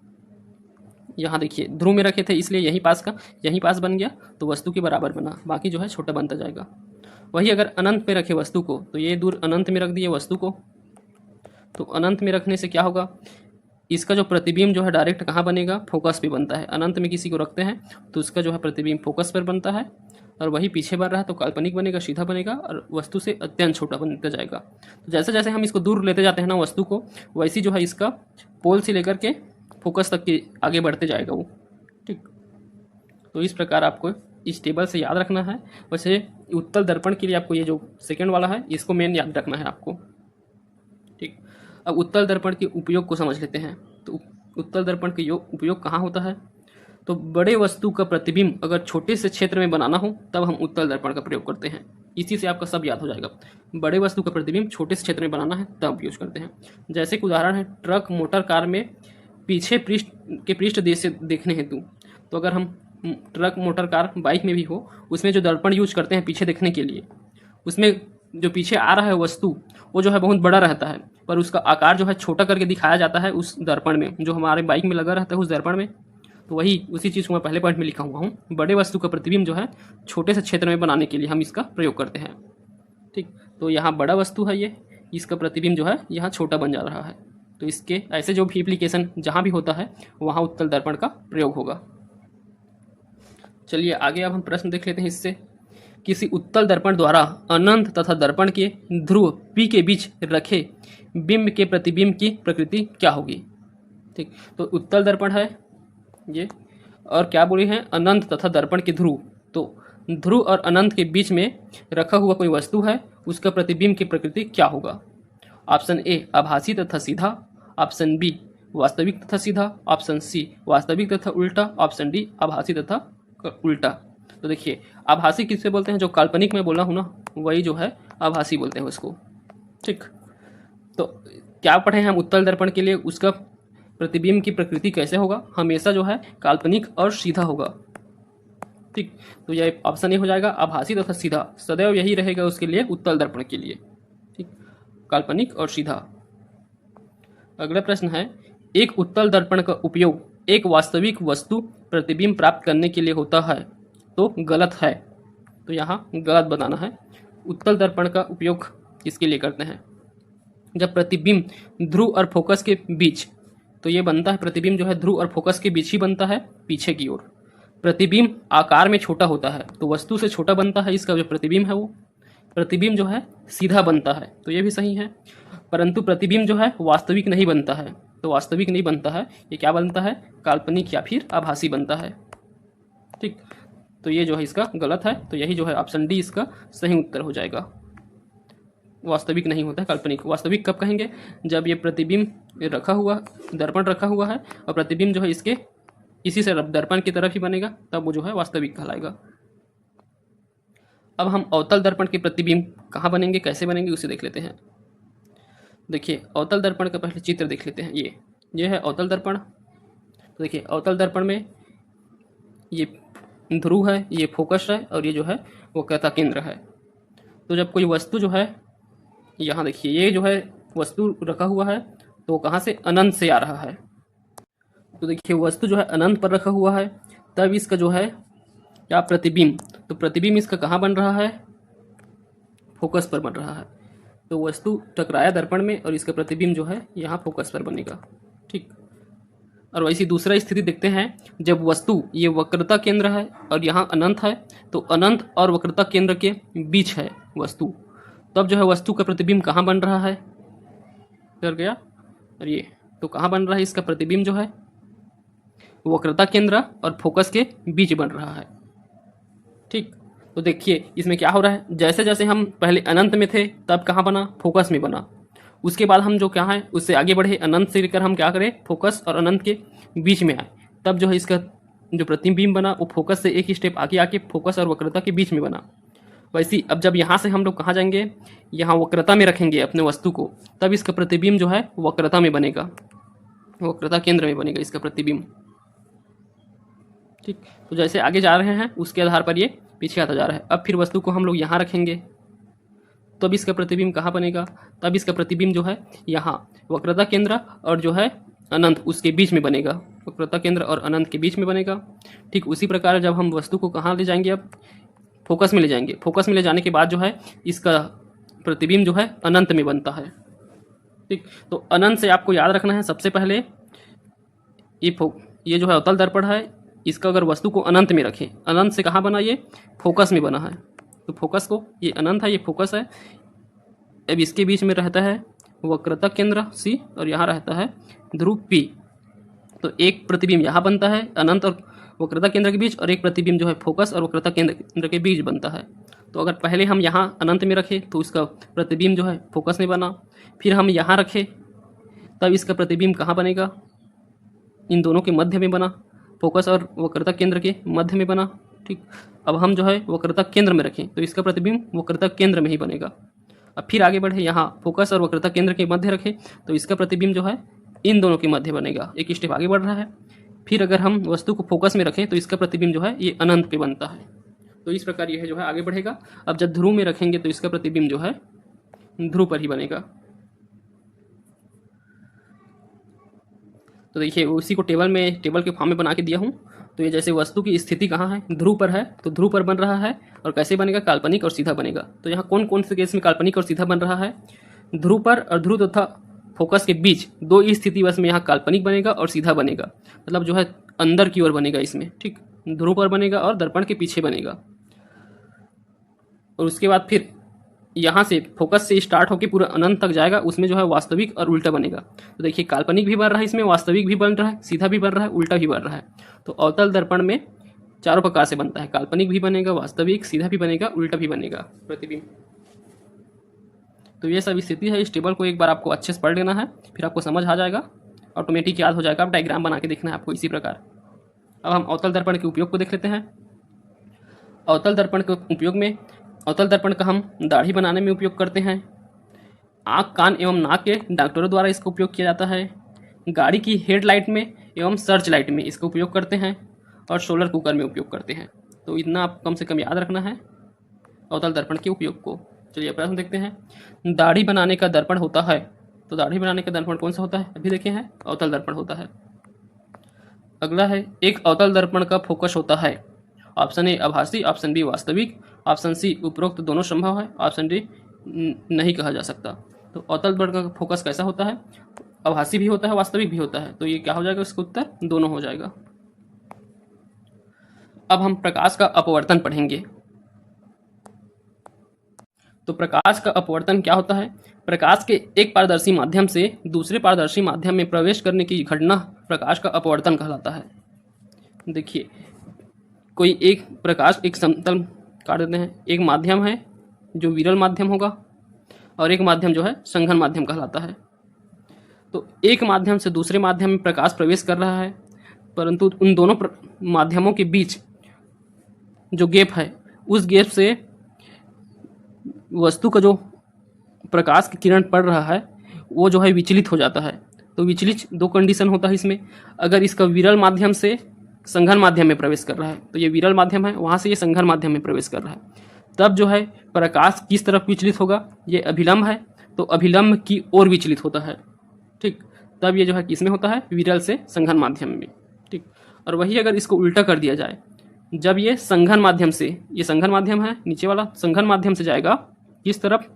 यहाँ देखिए ध्रुव में रखे थे इसलिए यहीं पास का यहीं पास बन गया तो वस्तु के बराबर बना, बाकी जो है छोटा बनता जाएगा। वही अगर अनंत में रखे वस्तु को तो ये दूर अनंत में रख दिए वस्तु को, तो अनंत में रखने से क्या होगा, इसका जो प्रतिबिंब जो है डायरेक्ट कहाँ बनेगा, फोकस पे बनता है। अनंत में किसी को रखते हैं तो उसका जो है प्रतिबिंब फोकस पर बनता है, और वही पीछे बन रहा है तो काल्पनिक बनेगा, सीधा बनेगा और वस्तु से अत्यंत छोटा बनता जाएगा। तो जैसे जैसे हम इसको दूर लेते जाते हैं ना वस्तु को, वैसी जो है इसका पोल से लेकर के फोकस तक के आगे बढ़ते जाएगा वो। ठीक, तो इस प्रकार आपको इस टेबल से याद रखना है। वैसे उत्तल दर्पण के लिए आपको ये जो सेकेंड वाला है इसको मेन याद रखना है आपको। ठीक, अब उत्तल दर्पण के उपयोग को समझ लेते हैं। तो उत्तल दर्पण के उपयोग कहाँ होता है, तो बड़े वस्तु का प्रतिबिंब अगर छोटे से क्षेत्र में बनाना हो तब हम उत्तल दर्पण का प्रयोग करते हैं। इसी से आपका सब याद हो जाएगा। बड़े वस्तु का प्रतिबिंब छोटे से क्षेत्र में बनाना है तब यूज करते हैं। जैसे कि उदाहरण है ट्रक मोटर कार में पीछे पृष्ठ देश से देखने हेतु, तो अगर हम ट्रक मोटर कार बाइक में भी हो उसमें जो दर्पण यूज करते हैं पीछे देखने के लिए, उसमें जो पीछे आ रहा है वस्तु वो जो है बहुत बड़ा रहता है, पर उसका आकार जो है छोटा करके दिखाया जाता है उस दर्पण में जो हमारे बाइक में लगा रहता है उस दर्पण में। तो वही उसी चीज़ को मैं पहले पॉइंट में लिखा हुआ हूँ, बड़े वस्तु का प्रतिबिंब जो है छोटे से क्षेत्र में बनाने के लिए हम इसका प्रयोग करते हैं। ठीक, तो यहाँ बड़ा वस्तु है ये, इसका प्रतिबिंब जो है यहाँ छोटा बन जा रहा है। तो इसके ऐसे जो भी एप्लीकेशन जहाँ भी होता है वहाँ उत्तल दर्पण का प्रयोग होगा। चलिए आगे अब हम प्रश्न देख लेते हैं इससे। किसी उत्तल दर्पण द्वारा अनंत तथा दर्पण के ध्रुव P के बीच रखे बिंब के प्रतिबिंब की प्रकृति क्या होगी। ठीक, तो उत्तल दर्पण है ये, और क्या बोली है, अनंत तथा दर्पण के ध्रुव। तो ध्रुव और अनंत के बीच में रखा हुआ कोई वस्तु है, उसका प्रतिबिंब की प्रकृति क्या होगा। ऑप्शन ए आभासी तथा सीधा, ऑप्शन बी वास्तविक तथा सीधा, ऑप्शन सी वास्तविक तथा उल्टा, ऑप्शन डी आभासी तथा उल्टा। तो देखिए आभासी किससे बोलते हैं, जो काल्पनिक में बोला हूँ ना वही जो है आभासी बोलते हैं उसको। ठीक, तो क्या पढ़े हैं हम उत्तल दर्पण के लिए, उसका प्रतिबिंब की प्रकृति कैसे होगा, हमेशा जो है काल्पनिक और सीधा होगा। ठीक, तो यह ऑप्शन ए हो जाएगा, आभासी तथा सीधा सदैव यही रहेगा उसके लिए उत्तल दर्पण के लिए। ठीक, काल्पनिक और सीधा। अगला प्रश्न है, एक उत्तल दर्पण का उपयोग एक वास्तविक वस्तु प्रतिबिंब प्राप्त करने के लिए होता है तो गलत है। तो यहाँ गलत बताना है। उत्तल दर्पण का उपयोग किसके लिए करते हैं, जब प्रतिबिंब ध्रुव और फोकस के बीच, तो ये बनता है प्रतिबिंब जो है ध्रुव और फोकस के बीच ही बनता है पीछे की ओर। प्रतिबिंब आकार में छोटा होता है तो वस्तु से छोटा बनता है, इसका जो प्रतिबिंब है वो प्रतिबिंब जो है सीधा बनता है, तो ये भी सही है। परंतु प्रतिबिंब जो है वास्तविक नहीं बनता है, तो वास्तविक नहीं बनता है, ये क्या बनता है, काल्पनिक या फिर आभासी बनता है। ठीक, तो ये जो है इसका गलत है, तो यही जो है ऑप्शन डी इसका सही उत्तर हो जाएगा। वास्तविक नहीं होता है, काल्पनिक। वास्तविक कब कहेंगे, जब ये प्रतिबिंब रखा हुआ दर्पण रखा हुआ है और प्रतिबिंब जो है इसके इसी से दर्पण की तरफ ही बनेगा, तब वो जो है वास्तविक कहलाएगा। अब हम अवतल दर्पण के प्रतिबिंब कहाँ बनेंगे, कैसे बनेंगे उसे देख लेते हैं। देखिए अवतल दर्पण का पहले चित्र देख लेते हैं। ये है अवतल दर्पण, तो देखिए अवतल दर्पण में ये ध्रुव है, ये फोकस है, और ये जो है वक्रता केंद्र है। तो जब कोई वस्तु जो है, यहाँ देखिए ये जो है वस्तु रखा हुआ है, तो कहाँ से, अनंत से आ रहा है। तो देखिए वस्तु जो है अनंत पर रखा हुआ है, तब इसका जो है क्या, प्रतिबिंब, तो प्रतिबिंब इसका कहाँ बन रहा है, फोकस पर बन रहा है। तो वस्तु टकराया दर्पण में और इसका प्रतिबिंब जो है यहाँ फोकस पर बनेगा। ठीक। और वैसी दूसरा स्थिति देखते हैं, जब वस्तु ये वक्रता केंद्र है और यहाँ अनंत है, तो अनंत और वक्रता केंद्र के बीच है वस्तु, तब जो है वस्तु का प्रतिबिंब कहाँ बन रहा है, कर गया, और ये तो कहाँ बन रहा है, इसका प्रतिबिंब जो है वक्रता केंद्र और फोकस के बीच बन रहा है। ठीक। तो देखिए इसमें क्या हो रहा है, जैसे जैसे हम पहले अनंत में थे तब कहाँ बना, फोकस में बना। उसके बाद हम जो क्या है उससे आगे बढ़े, अनंत से लेकर हम क्या करें, फोकस और अनंत के बीच में आए, तब जो है इसका जो प्रतिबिंब बना वो फोकस से एक ही स्टेप आगे आके फोकस और वक्रता के बीच में बना। वैसे अब जब यहाँ से हम लोग कहाँ जाएंगे, यहाँ वक्रता में रखेंगे अपने वस्तु को, तब इसका प्रतिबिंब जो है वक्रता में बनेगा, वक्रता केंद्र में बनेगा इसका प्रतिबिंब। ठीक। तो जैसे आगे जा रहे हैं उसके आधार पर ये पीछे आता जा रहा है। अब फिर वस्तु को हम लोग यहाँ रखेंगे, तब इसका प्रतिबिंब कहाँ बनेगा, तब इसका प्रतिबिंब जो है यहाँ वक्रता केंद्र और जो है अनंत उसके बीच में बनेगा, वक्रता केंद्र और अनंत के बीच में बनेगा। ठीक उसी प्रकार जब हम वस्तु को कहाँ ले जाएंगे, अब फोकस में ले जाएंगे, फोकस में ले जाने के बाद जो है इसका प्रतिबिंब जो है अनंत में बनता है। ठीक। तो अनंत से आपको याद रखना है, सबसे पहले ये जो है अवतल दर्पण है, इसका अगर वस्तु को अनंत में रखें, अनंत से कहाँ बना, ये फोकस में बना है, तो फोकस को, ये अनंत है ये फोकस है, अब इसके बीच में रहता है वक्रता केंद्र C और यहाँ रहता है ध्रुव P। तो एक प्रतिबिंब यहाँ बनता है अनंत और वक्रता केंद्र के बीच, और एक प्रतिबिंब जो है फोकस और वक्रता केंद्र के बीच बनता है। तो अगर पहले हम यहाँ अनंत में रखें तो इसका प्रतिबिंब जो है फोकस में बना, फिर हम यहाँ रखें तब इसका प्रतिबिंब कहाँ बनेगा, इन दोनों के मध्य में बना, फोकस और वक्रता केंद्र के मध्य में बना। ठीक। अब हम जो है वक्रता केंद्र में रखें तो इसका प्रतिबिंब वक्रता केंद्र में ही बनेगा। अब फिर आगे बढ़े, यहाँ फोकस और वक्रता केंद्र के मध्य रखें तो इसका प्रतिबिंब जो है इन दोनों के मध्य बनेगा, एक स्टेप आगे बढ़ रहा है। फिर अगर हम वस्तु को फोकस में रखें तो इसका प्रतिबिंब जो है ये अनंत पे बनता है। तो इस प्रकार यह जो है आगे बढ़ेगा। अब जब ध्रुव में रखेंगे तो इसका प्रतिबिंब जो है ध्रुव पर ही बनेगा। तो देखिए उसी को टेबल के फॉर्म में बना के दिया हूँ। तो ये जैसे वस्तु की स्थिति कहाँ है, ध्रुव पर है, तो ध्रुव पर बन रहा है, और कैसे बनेगा, काल्पनिक और सीधा बनेगा। तो यहाँ कौन कौन से केस में काल्पनिक और सीधा बन रहा है, ध्रुव पर और ध्रुव तथा फोकस के बीच दो स्थिति बस में यहाँ काल्पनिक बनेगा और सीधा बनेगा, मतलब जो है अंदर की ओर बनेगा इसमें। ठीक। ध्रुव पर बनेगा और दर्पण के पीछे बनेगा, और उसके बाद फिर यहाँ से फोकस से स्टार्ट होकर पूरा अनंत तक जाएगा, उसमें जो है वास्तविक और उल्टा बनेगा। तो देखिए काल्पनिक भी बन रहा है इसमें, वास्तविक भी बन रहा है, सीधा भी बन रहा है, उल्टा भी बन रहा है। तो अवतल दर्पण में चारों प्रकार से बनता है, काल्पनिक भी बनेगा, वास्तविक, सीधा भी बनेगा, उल्टा भी बनेगा प्रतिबिंब। तो ये सब स्थिति है। इस टेबल को एक बार आपको अच्छे से पढ़ लेना है, फिर आपको समझ आ जाएगा, ऑटोमेटिक याद हो जाएगा। आप डायग्राम बना के देखना है आपको इसी प्रकार। अब हम अवतल दर्पण के उपयोग को देख लेते हैं। अवतल दर्पण के उपयोग में, अवतल दर्पण का हम दाढ़ी बनाने में उपयोग करते हैं, आँख, कान एवं नाक के डॉक्टरों द्वारा इसका उपयोग किया जाता है, गाड़ी की हेडलाइट में एवं सर्च लाइट में इसका उपयोग करते हैं, और सोलर कुकर में उपयोग करते हैं। तो इतना आप कम से कम याद रखना है अवतल दर्पण के उपयोग को। चलिए प्रश्न देखते हैं। दाढ़ी बनाने का दर्पण होता है, तो दाढ़ी बनाने का दर्पण कौन सा होता है, अभी देखे हैं, अवतल दर्पण होता है। अगला है, एक अवतल दर्पण का फोकस होता है। ऑप्शन ए आभासी, ऑप्शन बी वास्तविक, ऑप्शन सी उपरोक्त दोनों संभव है, ऑप्शन डी नहीं कहा जा सकता। तो अवतल दर्पण का फोकस कैसा होता है, आभासी भी होता है, वास्तविक भी होता है। तो ये क्या हो जाएगा, इसका उत्तर दोनों हो जाएगा। अब हम प्रकाश का अपवर्तन पढ़ेंगे। तो प्रकाश का अपवर्तन क्या होता है, प्रकाश के एक पारदर्शी माध्यम से दूसरे पारदर्शी माध्यम में प्रवेश करने की घटना प्रकाश का अपवर्तन कहलाता है। देखिए कोई एक प्रकाश एक समतल काट देते हैं, एक माध्यम है जो विरल माध्यम होगा और एक माध्यम जो है संघन माध्यम कहलाता है। तो एक माध्यम से दूसरे माध्यम में प्रकाश प्रवेश कर रहा है, परंतु उन दोनों माध्यमों के बीच जो गैप है, उस गैप से वस्तु का जो प्रकाश की किरण पड़ रहा है वो जो है विचलित हो जाता है। तो विचलित दो कंडीशन होता है इसमें। अगर इसका विरल माध्यम से संघन माध्यम में प्रवेश कर रहा है, तो ये विरल माध्यम है, वहाँ से ये संघन माध्यम में प्रवेश कर रहा है, तब जो है प्रकाश किस तरफ विचलित होगा, ये अभिलंब है तो अभिलंब की ओर विचलित होता है। ठीक, तब ये जो है किसमें होता है, विरल से संघन माध्यम में। ठीक, और वही अगर इसको उल्टा कर दिया जाए, जब ये संघन माध्यम से, ये संघन माध्यम है नीचे वाला, संघन माध्यम से जाएगा किस तरफ,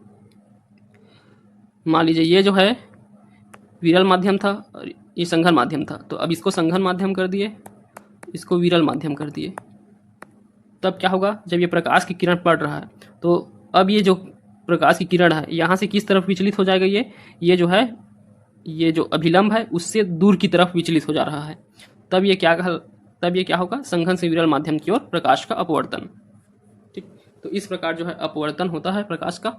मान लीजिए ये जो है विरल माध्यम था और ये संघन माध्यम था, तो अब इसको संघन माध्यम कर दिए, इसको विरल माध्यम कर दिए, तब क्या होगा, जब ये प्रकाश की किरण पड़ रहा है तो अब ये जो प्रकाश की किरण है यहाँ से किस तरफ विचलित हो जाएगा, ये जो है, ये जो अभिलंब है उससे दूर की तरफ विचलित हो जा रहा है, तब ये क्या होगा, संघन से विरल माध्यम की ओर प्रकाश का अपवर्तन। ठीक, तो इस प्रकार जो है अपवर्तन होता है प्रकाश का।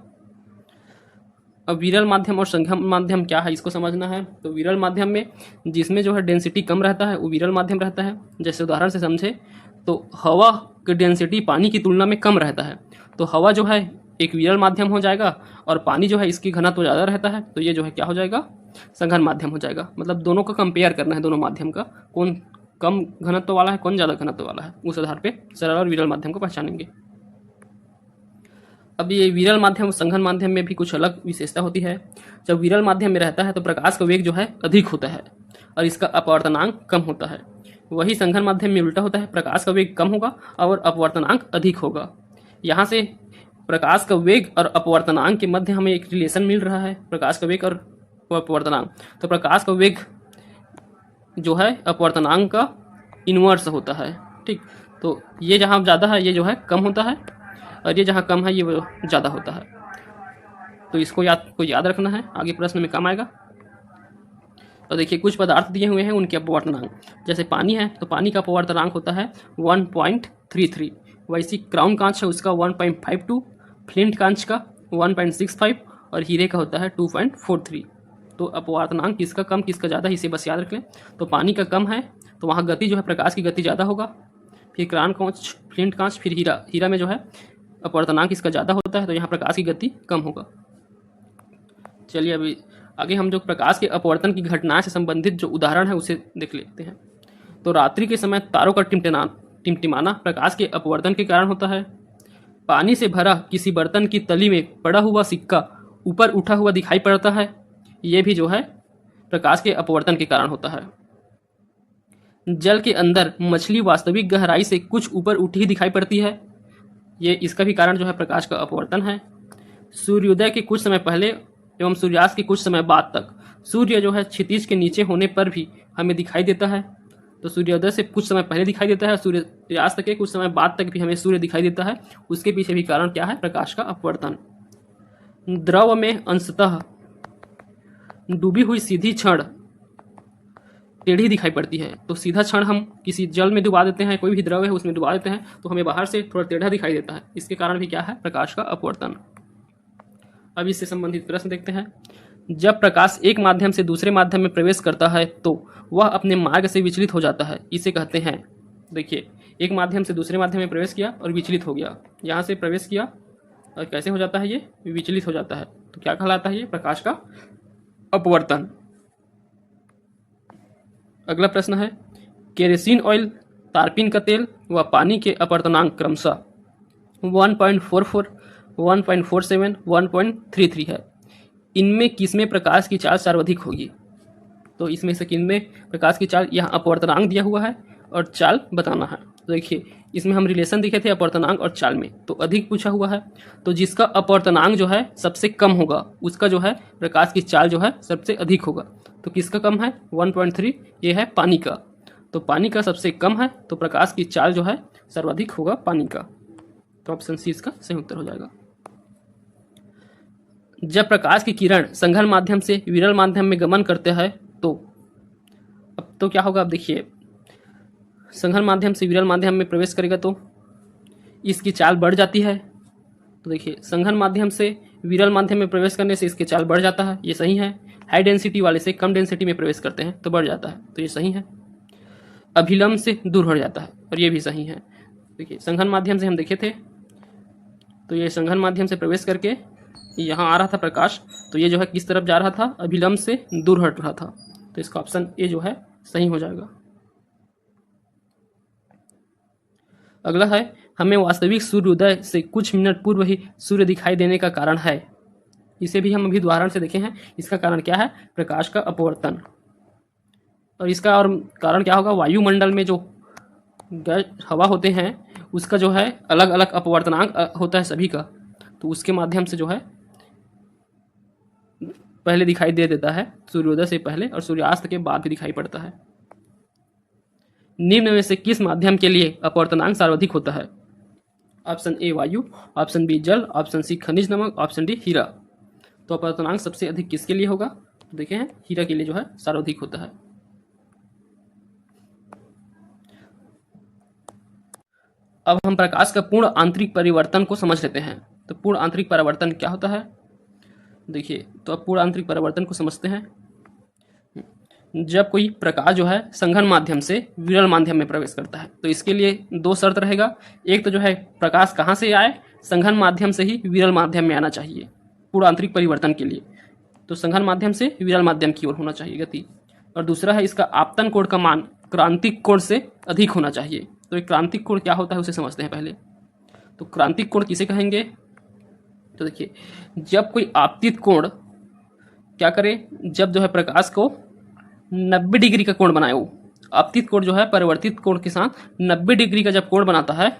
अब विरल माध्यम और संघन माध्यम क्या है इसको समझना है। तो विरल माध्यम में जिसमें जो है डेंसिटी कम रहता है वो विरल माध्यम रहता है। जैसे उदाहरण से समझे तो हवा की डेंसिटी पानी की तुलना में कम रहता है, तो हवा जो है एक विरल माध्यम हो जाएगा और पानी जो है इसकी घनत्व ज़्यादा रहता है, तो ये जो है क्या हो जाएगा, संघन माध्यम हो जाएगा। मतलब दोनों को कंपेयर करना है, दोनों माध्यम का, कौन कम घनत्व वाला है कौन ज़्यादा घनत्व वाला है, उस आधार पे सरल और विरल माध्यम को पहचानेंगे। अब ये विरल माध्यम और संघन माध्यम में भी कुछ अलग विशेषता होती है। जब विरल माध्यम में रहता है तो प्रकाश का वेग जो है अधिक होता है और इसका अपवर्तनांक कम होता है। वही संघन माध्यम में उल्टा होता है, प्रकाश का वेग कम होगा और अपवर्तनांक अधिक होगा। यहाँ से प्रकाश का वेग और अपवर्तनांक के मध्य हमें एक रिलेशन मिल रहा है, प्रकाश का वेग और अपवर्तनांक। तो प्रकाश का वेग जो है अपवर्तनांक का इन्वर्स होता है। ठीक, तो ये जहाँ ज़्यादा है ये जो है कम होता है और ये जहाँ कम है ये वो ज़्यादा होता है। तो इसको याद रखना है, आगे प्रश्न में काम आएगा। तो देखिए कुछ पदार्थ दिए हुए हैं उनके अपवर्तनांक, जैसे पानी है तो पानी का अपवर्तनांक होता है 1.33, वैसी क्राउन कांच है उसका 1.52, फ्लिंट कांच का 1.65 और हीरे का होता है 2.43। तो अपवर्तनांक किसका कम किसका ज़्यादा इसे बस याद रख लें। तो पानी का कम है तो वहाँ गति जो है प्रकाश की गति ज़्यादा होगा, फिर क्राउन कांच, फ्लिंट कांच, फिर हीरा में जो है अपवर्तनांक इसका ज़्यादा होता है, तो यहाँ प्रकाश की गति कम होगा। चलिए अभी आगे हम जो प्रकाश के अपवर्तन की घटना से संबंधित जो उदाहरण है उसे देख लेते हैं। तो रात्रि के समय तारों का टिमटिमाना प्रकाश के अपवर्तन के कारण होता है। पानी से भरा किसी बर्तन की तली में पड़ा हुआ सिक्का ऊपर उठा हुआ दिखाई पड़ता है, ये भी जो है प्रकाश के अपवर्तन के कारण होता है। जल के अंदर मछली वास्तविक गहराई से कुछ ऊपर उठी दिखाई पड़ती है, ये इसका भी कारण जो है प्रकाश का अपवर्तन है। सूर्योदय के कुछ समय पहले एवं सूर्यास्त के कुछ समय बाद तक सूर्य जो है क्षितिज के नीचे होने पर भी हमें दिखाई देता है। तो सूर्योदय से कुछ समय पहले दिखाई देता है, सूर्यास्त के कुछ समय बाद तक भी हमें सूर्य दिखाई देता है, उसके पीछे भी कारण क्या है, प्रकाश का अपवर्तन। द्रव में अंशतः डूबी हुई सीधी छड़ टेढ़ी दिखाई पड़ती है। तो सीधा क्षण हम किसी जल में डुबा देते हैं, कोई भी द्रव है उसमें डुबा देते हैं तो हमें बाहर से थोड़ा टेढ़ा दिखाई देता है, इसके कारण भी क्या है, प्रकाश का अपवर्तन। अब इससे संबंधित प्रश्न देखते हैं। जब प्रकाश एक माध्यम से दूसरे माध्यम में प्रवेश करता है तो वह अपने मार्ग से विचलित हो जाता है, इसे कहते हैं। देखिए एक माध्यम से दूसरे माध्यम में प्रवेश किया और विचलित हो गया, यहाँ से प्रवेश किया और कैसे हो जाता है, ये विचलित हो जाता है, तो क्या कहलाता है, ये प्रकाश का अपवर्तन। अगला प्रश्न है, केरोसिन ऑयल, तारपीन का तेल व पानी के अपवर्तनांक क्रमशः 1.44, 1.47, 1.33 है। इनमें किसमें प्रकाश की चाल सर्वाधिक होगी। तो इसमें से किनमें प्रकाश की चाल, यहाँ अपवर्तनांक दिया हुआ है और चाल बताना है। तो देखिए इसमें हम रिलेशन दिखे थे अपवर्तनांक और चाल में, तो अधिक पूछा हुआ है, तो जिसका अपवर्तनांक जो है सबसे कम होगा उसका जो है प्रकाश की चाल जो है सबसे अधिक होगा। तो किसका कम है, 1.3, ये है पानी का। तो पानी का सबसे कम है तो प्रकाश की चाल जो है सर्वाधिक होगा पानी का। तो ऑप्शन सी इसका सही उत्तर हो जाएगा। जब प्रकाश की किरण संघन माध्यम से विरल माध्यम में गमन करते हैं तो अब तो क्या होगा, अब देखिए संघन माध्यम से विरल माध्यम में प्रवेश करेगा तो इसकी चाल बढ़ जाती है। तो देखिए संघन माध्यम से विरल माध्यम में प्रवेश करने से इसकी चाल बढ़ जाता है, ये सही है। हाई डेंसिटी वाले से कम डेंसिटी में प्रवेश करते हैं तो बढ़ जाता है, तो ये सही है। अभिलंब से दूर हट जाता है और ये भी सही है। देखिए संघन माध्यम से हम देखे थे, तो ये संघन माध्यम से प्रवेश करके यहाँ आ रहा था प्रकाश, तो ये जो है किस तरफ जा रहा था, अभिलंब से दूर हट रहा था, तो तो इसका ऑप्शन ए जो है सही हो जाएगा। अगला है, हमें वास्तविक सूर्योदय से कुछ मिनट पूर्व ही सूर्य दिखाई देने का कारण है। इसे भी हम अभी उदाहरण से देखे हैं। इसका कारण क्या है? प्रकाश का अपवर्तन। और इसका और कारण क्या होगा? वायुमंडल में जो गैस हवा होते हैं उसका जो है अलग अलग अपवर्तनांक होता है सभी का, तो उसके माध्यम से जो है पहले दिखाई दे देता है, सूर्योदय से पहले और सूर्यास्त के बाद भी दिखाई पड़ता है। निम्न में से किस माध्यम के लिए अपवर्तनांक सर्वाधिक होता है? ऑप्शन ए वायु, ऑप्शन बी जल, ऑप्शन सी खनिज नमक, ऑप्शन डी हीरा। तो अपवर्तनांक सबसे अधिक किसके लिए होगा? तो देखे हैं हीरा के लिए जो है सर्वाधिक होता है। अब हम प्रकाश का पूर्ण आंतरिक परिवर्तन को समझ लेते हैं। तो पूर्ण आंतरिक परिवर्तन क्या होता है? देखिए, तो अब पूर्ण आंतरिक परिवर्तन को समझते हैं। जब कोई प्रकाश जो है संघन माध्यम से विरल माध्यम में प्रवेश करता है, तो इसके लिए दो शर्त रहेगा। एक तो जो है प्रकाश कहाँ से आए? संघन माध्यम से ही विरल माध्यम में आना चाहिए पूर्ण आंतरिक परिवर्तन के लिए। तो संघन माध्यम से विरल माध्यम की ओर होना चाहिए गति। और दूसरा है इसका आपतन कोण का मान क्रांतिक कोण से अधिक होना चाहिए। तो एक क्रांतिक कोण क्या होता है उसे समझते हैं पहले। तो क्रांतिक कोण किसे कहेंगे? तो देखिए, जब कोई आपतित कोण क्या करे, जब जो है प्रकाश को 90 डिग्री का कोण बनाए, वो आपतित कोण जो है परिवर्तित कोण के साथ 90 डिग्री का जब कोण बनाता है,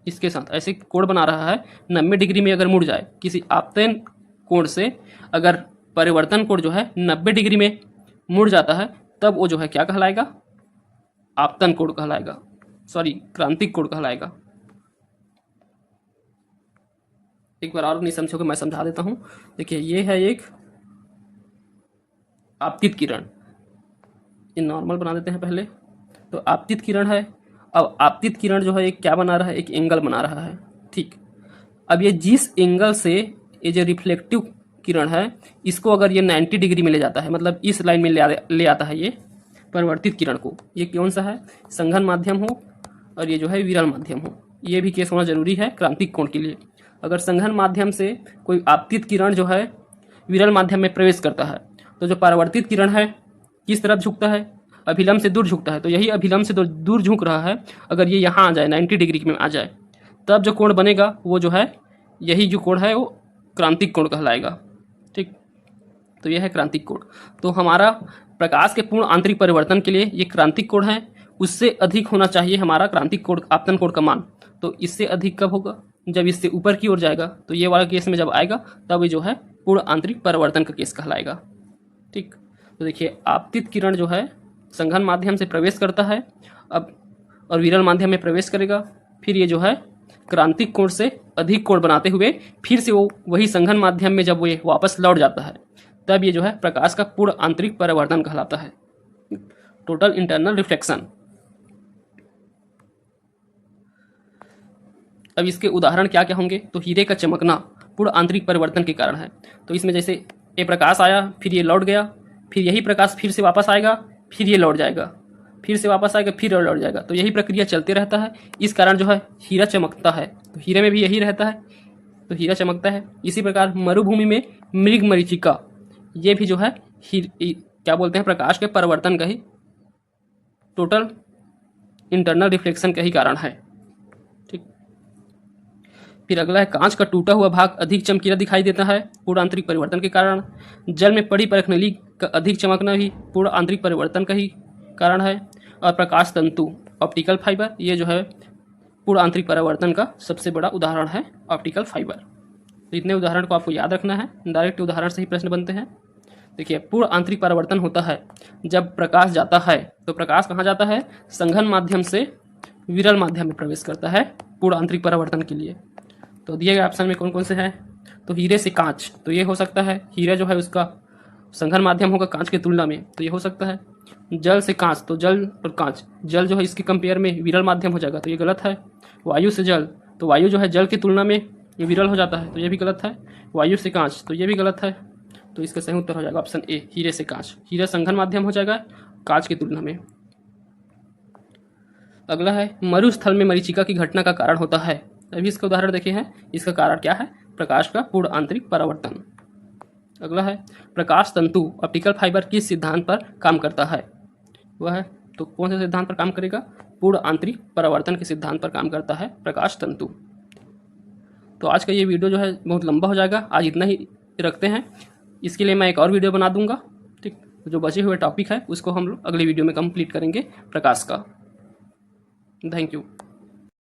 इसके साथ ऐसे कोण बना रहा है 90 डिग्री में अगर मुड़ जाए किसी आपतन कोण से, अगर परिवर्तन कोण जो है 90 डिग्री में मुड़ जाता है, तब वो जो है क्या कहलाएगा? आपतन कोण कहलाएगा, सॉरी क्रांतिक कोण कहलाएगा। एक बार और नहीं समझोगे मैं समझा देता हूं। देखिए, ये है एक आपतित किरण, ये नॉर्मल बना देते हैं पहले। तो आपतित किरण है। अब आपतित किरण जो है एक क्या बना रहा है? एक एंगल बना रहा है, ठीक। अब ये जिस एंगल से ये जो रिफ्लेक्टिव किरण है, इसको अगर ये 90 डिग्री में ले जाता है, मतलब इस लाइन में ले आता है ये परिवर्तित किरण को, ये कौन सा है? संघन माध्यम हो और ये जो है विरल माध्यम हो। ये भी केस होना जरूरी है क्रांतिक कोण के लिए। अगर संघन माध्यम से कोई आपतित किरण जो है विरल माध्यम में प्रवेश करता है, तो जो परावर्तित किरण है किस तरफ झुकता है? अभिलंब से दूर झुकता है। तो यही अभिलंब से दूर झुक रहा है, अगर ये यहाँ आ जाए 90 डिग्री में आ जाए, तब जो कोण बनेगा वो जो है, यही जो कोण है वो क्रांतिक कोण कहलाएगा, ठीक। तो यह है क्रांतिक कोण। तो हमारा प्रकाश के पूर्ण आंतरिक परिवर्तन के लिए ये क्रांतिक कोण है, उससे अधिक होना चाहिए हमारा क्रांतिक कोण, आपतन कोण का मान। तो इससे अधिक कब होगा? जब इससे ऊपर की ओर जाएगा। तो ये वाला केस में जब आएगा तब ये जो है पूर्ण आंतरिक परिवर्तन का केस कहलाएगा, ठीक। तो देखिए, आपतित किरण जो है संघन माध्यम से प्रवेश करता है अब, और विरल माध्यम में प्रवेश करेगा, फिर ये जो है क्रांतिक कोण से अधिक कोण बनाते हुए फिर से वो वही संघन माध्यम में जब वो वापस लौट जाता है, तब ये जो है प्रकाश का पूर्ण आंतरिक परिवर्तन कहलाता है, टोटल इंटरनल रिफ्लेक्शन। अब इसके उदाहरण क्या क्या होंगे? तो हीरे का चमकना पूर्ण आंतरिक परिवर्तन के कारण है। तो इसमें जैसे ये प्रकाश आया, फिर ये लौट गया, फिर यही प्रकाश फिर से वापस आएगा, फिर ये लौट जाएगा, फिर से वापस आएगा, फिर लौट जाएगा। तो यही प्रक्रिया चलते रहता है। इस कारण जो है हीरा चमकता है। तो हीरे में भी यही रहता है, तो हीरा चमकता है। इसी प्रकार मरुभूमि में मृग मरीचिका, ये भी जो है क्या बोलते हैं, प्रकाश के परिवर्तन का ही, टोटल इंटरनल रिफ्लेक्शन का ही कारण है, ठीक। फिर अगला है, कांच का टूटा हुआ भाग अधिक चमकीला दिखाई देता है पूर्ण आंतरिक परिवर्तन के कारण। जल में पड़ी परख नली का अधिक चमकना भी पूर्ण आंतरिक परिवर्तन का ही कारण है। और प्रकाश तंतु, ऑप्टिकल फाइबर, ये जो है पूर्ण आंतरिक परिवर्तन का सबसे बड़ा उदाहरण है, ऑप्टिकल फाइबर। तो इतने उदाहरण को आपको याद रखना है, डायरेक्ट उदाहरण से ही प्रश्न बनते हैं। देखिए, पूर्ण आंतरिक परिवर्तन होता है जब प्रकाश जाता है, तो प्रकाश कहाँ जाता है? संघन माध्यम से विरल माध्यम में प्रवेश करता है पूर्ण आंतरिक परिवर्तन के लिए। तो दिए गए ऑप्शन में कौन कौन से हैं? तो हीरे से कांच, तो ये हो सकता है, हीरा जो है उसका संघन माध्यम होगा कांच की तुलना में, तो ये हो सकता है। जल से कांच, तो जल और कांच, जल जो है इसके कंपेयर में विरल माध्यम हो जाएगा, तो ये गलत है। वायु से जल, तो वायु जो है जल की तुलना में विरल हो जाता है, तो ये भी गलत है। वायु से कांच, तो ये भी गलत है। तो इसका सही उत्तर हो जाएगा ऑप्शन ए, हीरे से कांच। हीरा संघन माध्यम हो जाएगा कांच की तुलना में। अगला है, मरुस्थल में मरीचिका की घटना का कारण होता है। अभी इसका उदाहरण देखे हैं। इसका कारण क्या है? प्रकाश का पूर्ण आंतरिक परिवर्तन। अगला है प्रकाश तंतु ऑप्टिकल फाइबर किस सिद्धांत पर काम करता है? वह है तो कौन से सिद्धांत पर काम करेगा? पूर्ण आंतरिक परावर्तन के सिद्धांत पर काम करता है प्रकाश तंतु। तो आज का ये वीडियो जो है बहुत लंबा हो जाएगा, आज इतना ही रखते हैं। इसके लिए मैं एक और वीडियो बना दूंगा, ठीक। जो बचे हुए टॉपिक है उसको हम लोग अगले वीडियो में कंप्लीट करेंगे प्रकाश का। Thank you.